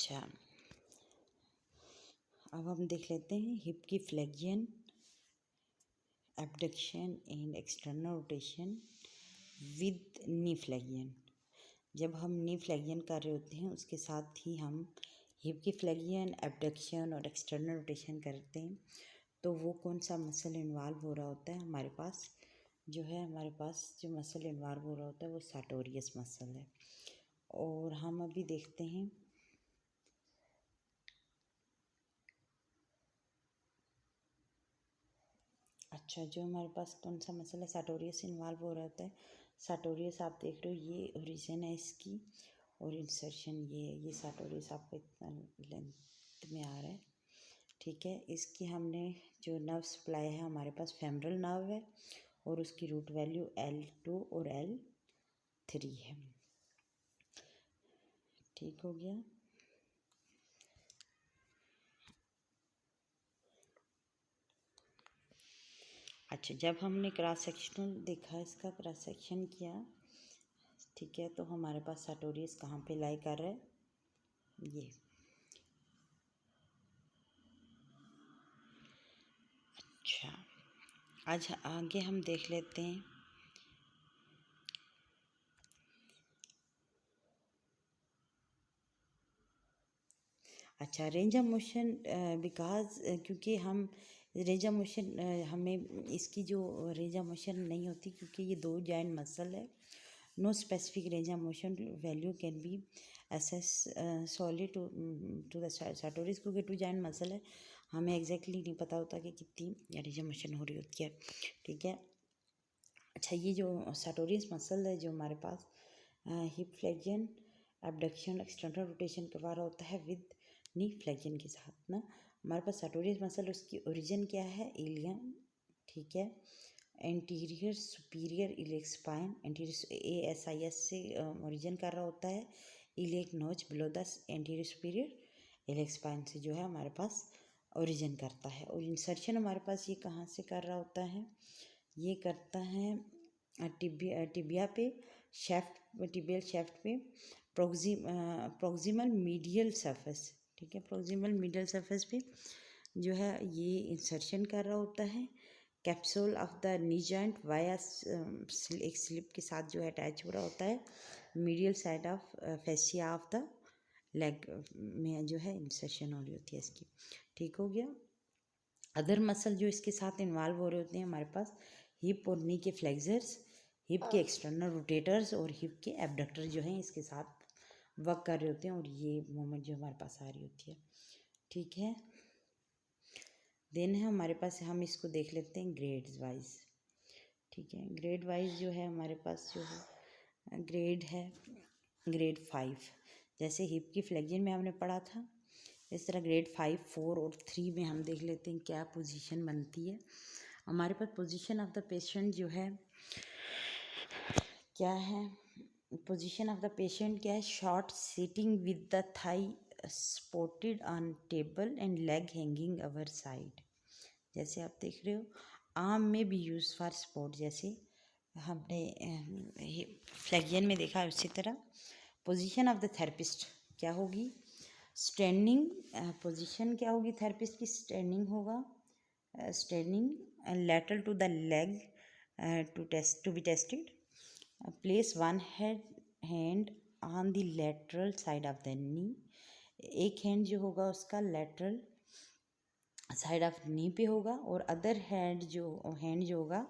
अच्छा, अब हम देख लेते हैं हिप की flexion, abduction and external rotation with knee flexion. जब हम नी फ्लेक्शन कर रहे होते हैं उसके साथ ही हम हिप की फ्लेक्शन, एबडक्शन और एक्सटर्नल रोटेशन करते हैं, तो वो कौन सा मसल इन्वॉल्व हो रहा होता है हमारे पास जो मसल इन्वॉल्व हो रहा होता है वो सार्टोरियस मसल है। और हम अभी देखते हैं अच्छा, जो हमारे पास कौन सा मसल है सार्टोरियस इन्वॉल्व हो रहा होता है। सार्टोरियस आप देख रहे हो, ये ओरिजिन है इसकी और इंसर्शन ये है। ये सार्टोरियस आपको इतना लेंथ में आ रहा है, ठीक है। इसकी हमने जो नर्व सप्लाई है हमारे पास फेमरल नर्व है और उसकी रूट वैल्यू L2 और L3 है। ठीक हो गया। अच्छा, जब हमने क्रॉस सेक्शनल देखा, इसका क्रॉस सेक्शन किया, ठीक है, तो हमारे पास सार्टोरियस कहाँ पे लाई कर रहा है, ये। अच्छा, आज आगे हम देख लेते हैं अच्छा रेंज ऑफ मोशन। बिकॉज क्योंकि हम रेंज ऑफ मोशन हमें इसकी जो रेंज ऑफ मोशन नहीं होती क्योंकि ये दो जॉइंट मसल है। No specific range of motion value can be assess solid to the sartorius, क्योंकि टू जॉइंट मसल है, हमें एग्जैक्टली नहीं पता होता कि कितनी रेंज ऑफ मोशन हो रही होती है, ठीक है। अच्छा, ये जो सार्टोरियस मसल है जो हमारे पास hip flexion, abduction, external rotation करवा रहा होता है विद नी फ्लेक्शन के साथ ना। हमारे पास सार्टोरियस मसल, उसकी ओरिजिन क्या है, इलियम, ठीक है। Anterior superior iliac spine, anterior ASIS से ओरिजिन कर रहा होता है। इलियक नोच below the anterior superior iliac spine से जो है हमारे पास ओरिजिन करता है। और इंसर्शन हमारे पास ये कहाँ से कर रहा होता है, ये करता है टिबिया पे, शेफ्ट, टिबियल शेफ्ट पे, प्रोक्सिमल मीडियल सरफेस, ठीक है। प्रोक्सिमल मीडियल सरफेस पे जो है ये इंसर्शन कर रहा होता है। Capsule of the knee joint via एक स्लिप के साथ जो है अटैच हो रहा होता है। Medial side of fascia of the leg में जो है इंसर्शन हो रही होती है इसकी, ठीक हो गया। अदर मसल जो इसके साथ इन्वॉल्व हो रहे होते हैं हमारे पास हिप और नी के फ्लेक्सर्स, हिप के एक्सटर्नल रोटेटर्स और हिप के एबडक्टर जो हैं इसके साथ वर्क कर रहे होते हैं और ये मूवमेंट जो हमारे पास आ रही होती है, ठीक है। देन है हमारे पास, हम इसको देख लेते हैं ग्रेड्स वाइज, ठीक है। ग्रेड वाइज जो है हमारे पास जो है ग्रेड है ग्रेड 5, जैसे हिप की फ्लेक्शन में हमने पढ़ा था, इस तरह ग्रेड 5, 4 और 3 में हम देख लेते हैं क्या पोजीशन बनती है हमारे पास। पोजीशन ऑफ द पेशेंट जो है क्या है, पोजीशन ऑफ द पेशेंट क्या है, short sitting with the thigh supported on table and leg hanging over side. जैसे आप देख रहे हो, आर्म में भी यूज़ फॉर सपोर्ट, जैसे हमने फ्लेक्शन में देखा उसी तरह। पोजीशन ऑफ द थेरेपिस्ट क्या होगी, स्टैंडिंग पोजीशन क्या होगी थेरेपिस्ट की, स्टैंडिंग होगा, standing lateral to the leg to be tested. Place one hand on the lateral side of the knee, एक हैंड जो होगा उसका लेटरल साइड ऑफ नी पे होगा और अदर हैंड जो होगा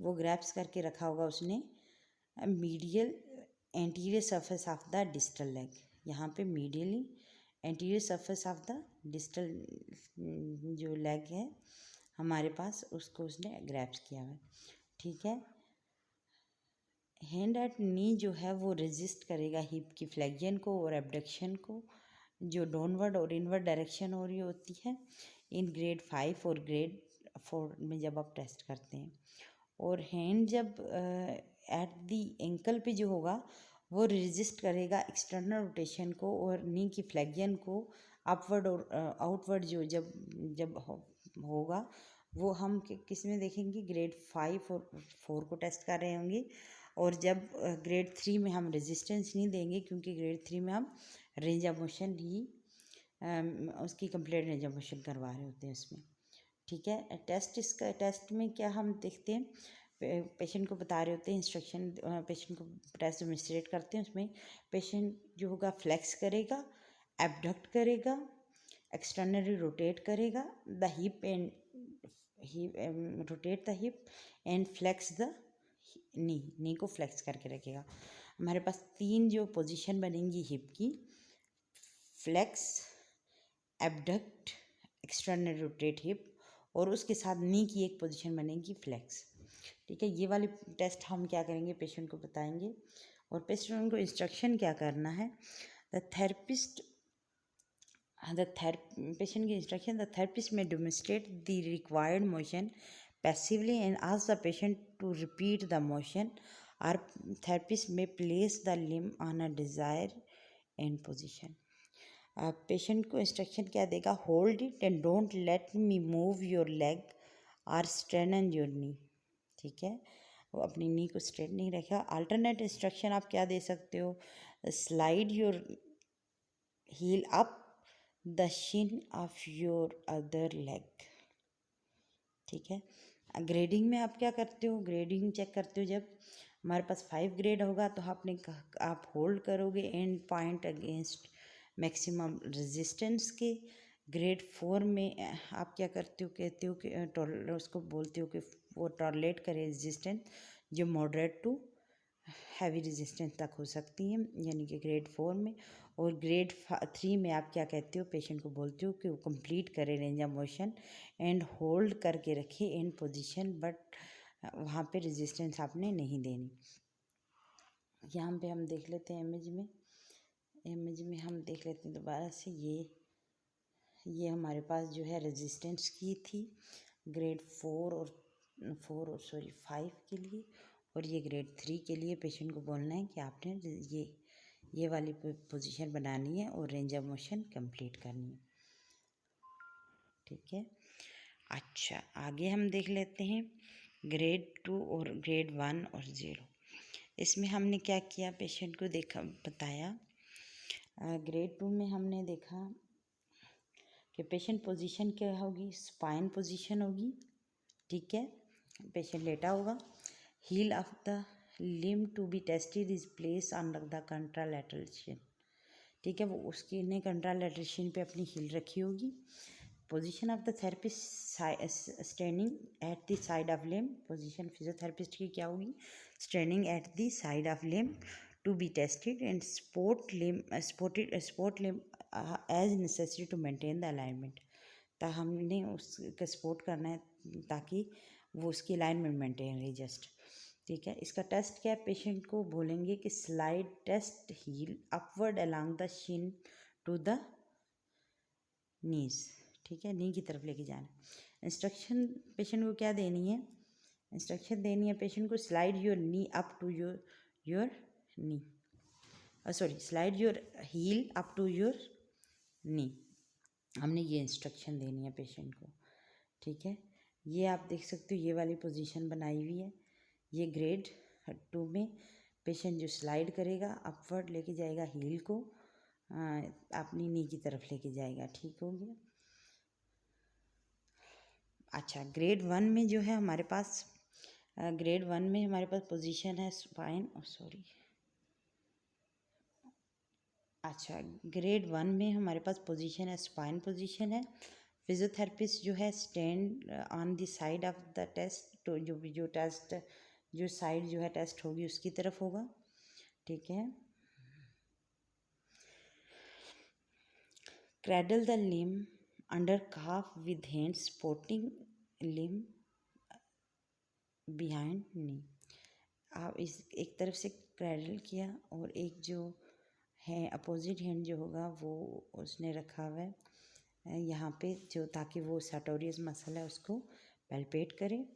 वो ग्रैप्स करके रखा होगा उसने medial anterior surface of the distal leg, यहाँ पे medially anterior surface of the distal जो लेग है हमारे पास उसको उसने ग्रैप्स किया है, ठीक है। हैंड एट नी जो है वो रेजिस्ट करेगा हिप की फ्लेक्शन को और एबडक्शन को, जो डाउनवर्ड और इनवर्ड डायरेक्शन हो रही होती है इन ग्रेड 5 और ग्रेड 4 में जब आप टेस्ट करते हैं। और हैंड जब एट दी एंकल पे जो होगा वो रेजिस्ट करेगा एक्सटर्नल रोटेशन को और नी की फ्लेक्शन को, अपवर्ड और आउटवर्ड जो जब होगा वो हम किस में देखेंगे, ग्रेड 5 और 4 को टेस्ट कर रहे होंगे। और जब ग्रेड 3 में हम रेजिस्टेंस नहीं देंगे क्योंकि ग्रेड 3 में हम रेंज ऑफ मोशन ही उसकी कंप्लीट रेंज ऑफ मोशन करवा रहे होते हैं उसमें। ठीक है, टेस्ट में क्या हम देखते हैं, पेशेंट को बता रहे होते हैं इंस्ट्रक्शन, पेशेंट को टेस्ट डेमोन्स्ट्रेट करते हैं। उसमें पेशेंट जो होगा फ्लेक्स करेगा, एबडक्ट करेगा, एक्सटर्नली रोटेट करेगा the hip and rotate the hip and flex the knee को फ्लेक्स करके रखेगा। हमारे पास 3 जो पोजीशन बनेंगी हिप की, flex, abduct, external rotate hip, और उसके साथ नी की एक पोजीशन बनेगी फ्लेक्स। ठीक है, ये वाली टेस्ट हम क्या करेंगे, पेशेंट को बताएंगे और पेशेंट को इंस्ट्रक्शन क्या करना है। पेशेंट की इंस्ट्रक्शन, द थेरेपिस्ट में demonstrate the required motion passively and ask the patient to repeat the motion, or therapist may place the limb on a desired end position. Patient को instruction क्या देगा, hold it and don't let me move your leg और strain your knee. ठीक है, वो अपनी नी को straight नहीं रखेगा। अल्टरनेट इंस्ट्रक्शन आप क्या दे सकते हो, slide your heel up the shin of your other leg. ठीक है, ग्रेडिंग में आप क्या करते हो, ग्रेडिंग चेक करते हो जब हमारे पास 5 ग्रेड होगा तो आप होल्ड करोगे and point against maximum resistance के। ग्रेड 4 में आप क्या करते हो, कहते हो कि उसको बोलते हो कि वो टॉलरेट करे रेजिस्टेंस जो मॉडरेट टू हैवी रेजिस्टेंस तक हो सकती हैं, यानी कि ग्रेड 4 में। और ग्रेड 3 में आप क्या कहते हो, पेशेंट को बोलते हो कि वो कंप्लीट करे range of motion and hold करके रखे इन पोजीशन, बट वहाँ पे रेजिस्टेंस आपने नहीं देनी। यहाँ पे हम देख लेते हैं इमेज में हम देख लेते हैं दोबारा से। ये हमारे पास जो है रेजिस्टेंस की थी ग्रेड 5 के लिए, और ये ग्रेड 3 के लिए। पेशेंट को बोलना है कि आपने ये वाली पोजीशन बनानी है और रेंज ऑफ मोशन कंप्लीट करनी है। ठीक है, अच्छा आगे हम देख लेते हैं ग्रेड 2 और ग्रेड 1 और 0। इसमें हमने क्या किया, पेशेंट को बताया। ग्रेड 2 में हमने देखा कि पेशेंट पोजीशन क्या होगी, स्पाइन पोजीशन होगी। ठीक है, पेशेंट लेटा होगा, heel of the limb to be tested is place on the contralateral shin. ठीक है, वो उसकी ने कंट्रालैटरल शिन पे अपनी हील रखी होगी। Position of the therapist standing at the side of limb. Position physiotherapist की क्या होगी, standing at the side of limb to be tested and support limb as necessary to maintain the alignment. हमने उसका support करना है ताकि वो उसकी अलाइनमेंट मेंटेन रहे जस्ट। ठीक है, इसका टेस्ट क्या है, पेशेंट को बोलेंगे कि slide test heel upward along the shin to the knees. ठीक है, नी की तरफ लेके जाना। इंस्ट्रक्शन पेशेंट को क्या देनी है, इंस्ट्रक्शन देनी है पेशेंट को, slide your knee up to your knee, slide your heel up to your knee. हमने ये इंस्ट्रक्शन देनी है पेशेंट को। ठीक है, ये आप देख सकते हो, ये वाली पोजीशन बनाई हुई है। ये ग्रेड 2 में पेशेंट जो स्लाइड करेगा, अपवर्ड लेके जाएगा हील को, अपनी नी की तरफ लेके जाएगा। ठीक हो गया। अच्छा, ग्रेड 1 में जो है हमारे पास पोजीशन है स्पाइन, अच्छा ग्रेड 1 में हमारे पास पोजीशन है स्पाइन पोजीशन है। फिजियोथेरेपिस्ट जो है stand on the side of the test, तो जो साइड जो है टेस्ट होगी उसकी तरफ होगा। ठीक है, cradle the limb under calf with hand supporting limb behind knee. आप इस एक तरफ से क्रेडल किया और एक जो है अपोजिट हैंड जो होगा वो उसने रखा हुआ है यहाँ पे, जो ताकि वो सार्टोरियस मसल है उसको पैल्पेट करे।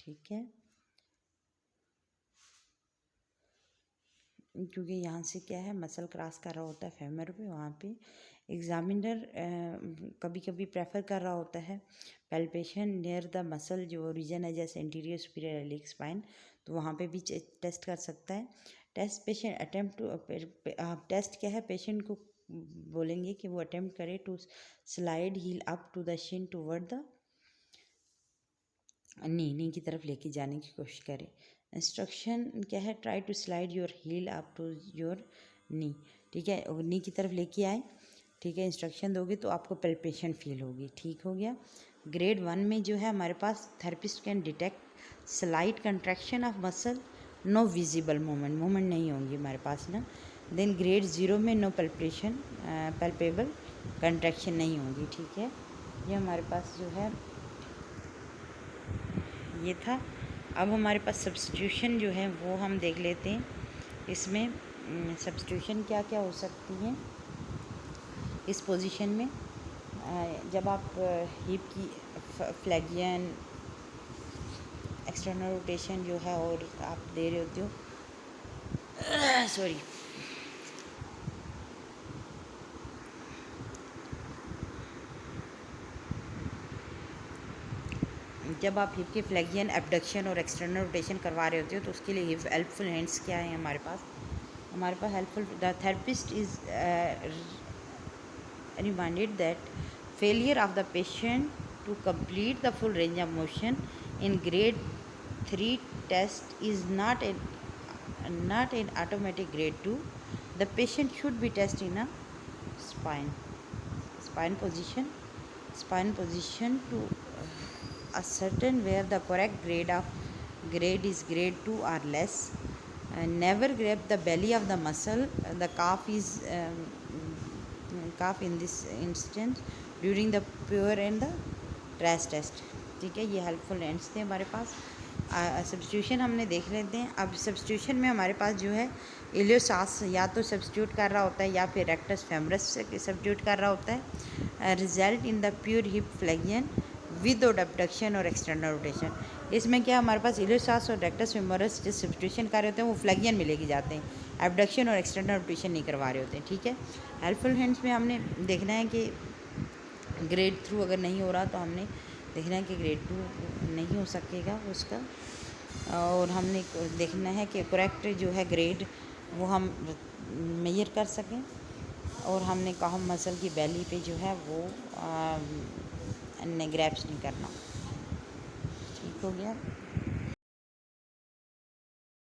ठीक है, क्योंकि यहाँ से क्या है, मसल क्रॉस कर रहा होता है फेमर पे, वहाँ पे एग्जामिनर कभी कभी प्रेफर कर रहा होता है पैल्पेशन नियर द मसल, जो रीजन है जैसे इंटीरियर सुपीरियर इलियक स्पाइन, तो वहाँ पे भी टेस्ट कर सकता है। टेस्ट क्या है, पेशेंट को बोलेंगे कि वो अटेम्प्ट करे to slide heel up to the shin toward the knee की तरफ लेके जाने की कोशिश करें। इंस्ट्रक्शन क्या है, try to slide your heel up to your knee, ठीक है, और नी की तरफ लेके आए, ठीक है। इंस्ट्रक्शन दोगे तो आपको पल्पेशन फील होगी, ठीक हो गया। ग्रेड 1 में जो है हमारे पास therapist can detect slight contraction of muscle, no visible movement नहीं होंगी हमारे पास ना। देन ग्रेड 0 में नो पल्पेबल कंट्रैक्शन नहीं होंगी, ठीक है। ये हमारे पास जो है ये था। अब हमारे पास सब्स्टिट्यूशन जो है वो हम देख लेते हैं। इसमें सब्स्टिट्यूशन क्या क्या हो सकती हैं इस पोजीशन में। जब आप हिप की फ्लेक्सियन, एक्सटर्नल रोटेशन जो है और आप दे रहे होते हो सॉरी, जब आप हिप के फ्लेक्सियन, एब्डक्शन और एक्सटर्नल रोटेशन करवा रहे होते हो तो उसके लिए हेल्पफुल हैंड्स क्या है हमारे पास helpful, the therapist is reminded that failure of the patient to complete the full range of motion in grade 3 test is not an automatic grade 2. The patient should be tested in a spine position to ascertain where the correct grade is grade 2 or less. Never grab the belly of the muscle, the calf in this instance during the pure and the trace test, ठीक है। ये helpful ends थे हमारे पास। Substitution हमने देख लेते हैं। अब सब्स्टिट्यूशन में हमारे पास जो है इलियोसास या तो सब्स्टिट्यूट कर रहा होता है या फिर रेक्टस फेमरस से सब्स्टिट्यूट कर रहा होता है। Result in the pure hip flexion without abduction और एक्सटर्नल रोटेशन। इसमें क्या हमारे पास इलियोसास और रेक्टस फेमरस जो सब्स्टिट्यूशन कर रहे होते हैं वो फ्लेक्सियन में लेके जाते हैं, एबडक्शन और एक्सटर्नल रोटेशन नहीं करवा रहे होते हैं, ठीक है। हेल्पफुल हैंड्स में हमने देखना है कि ग्रेड 3 अगर नहीं हो रहा तो हमने देखना है कि ग्रेड 2 नहीं हो सकेगा उसका, और हमने देखना है कि करेक्ट जो है ग्रेड वो हम मेजर कर सकें, और हमने काहम मसल की बेली पे जो है वो ग्रैप्स नहीं करना, ठीक हो गया।